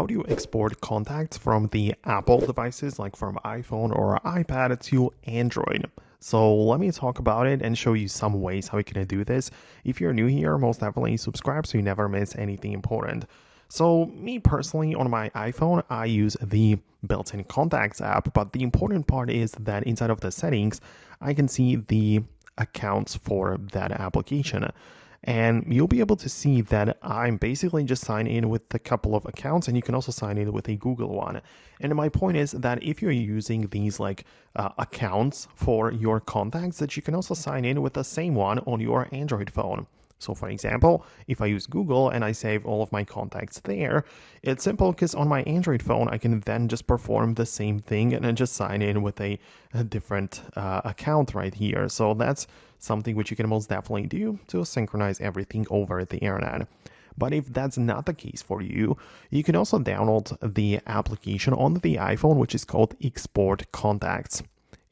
how do you export contacts from the Apple devices, like from iPhone or iPad, to Android? So let me talk about it and show you some ways how you can do this. If you're new here, most definitely subscribe so you never miss anything important. So me personally, on my iPhone, I use the built-in contacts app, but the important part is that inside of the settings, I can see the accounts for that application. And you'll be able to see that I'm basically just signed in with a couple of accounts, and you can also sign in with a Google one. And my point is that if you're using these accounts for your contacts, that you can also sign in with the same one on your Android phone. So for example, if I use Google and I save all of my contacts there, it's simple because on my Android phone, I can then just perform the same thing and then just sign in with a different account right here. So that's something which you can most definitely do to synchronize everything over the internet. But if that's not the case for you, you can also download the application on the iPhone, which is called Export Contacts.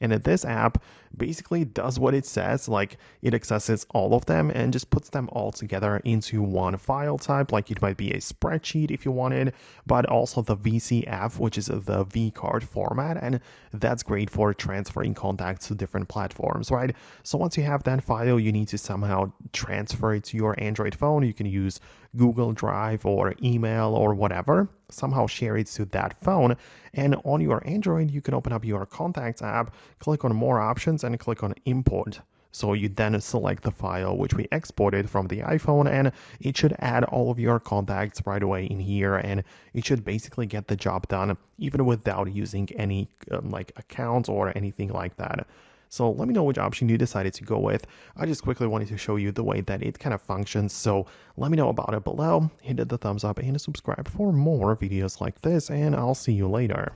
And this app basically does what it says, like it accesses all of them and just puts them all together into one file type, like it might be a spreadsheet if you wanted, but also the VCF, which is the vCard format, and that's great for transferring contacts to different platforms, right? So once you have that file, you need to somehow transfer it to your Android phone. You can use Google Drive or email or whatever, somehow share it to that phone. And on your Android, you can open up your Contacts app, click on More Options, and click on Import. So you then select the file which we exported from the iPhone, and it should add all of your contacts right away in here, and it should basically get the job done even without using any accounts or anything like that. So let me know which option you decided to go with. I just quickly wanted to show you the way that it kind of functions. So let me know about it below. Hit the thumbs up and subscribe for more videos like this, and I'll see you later.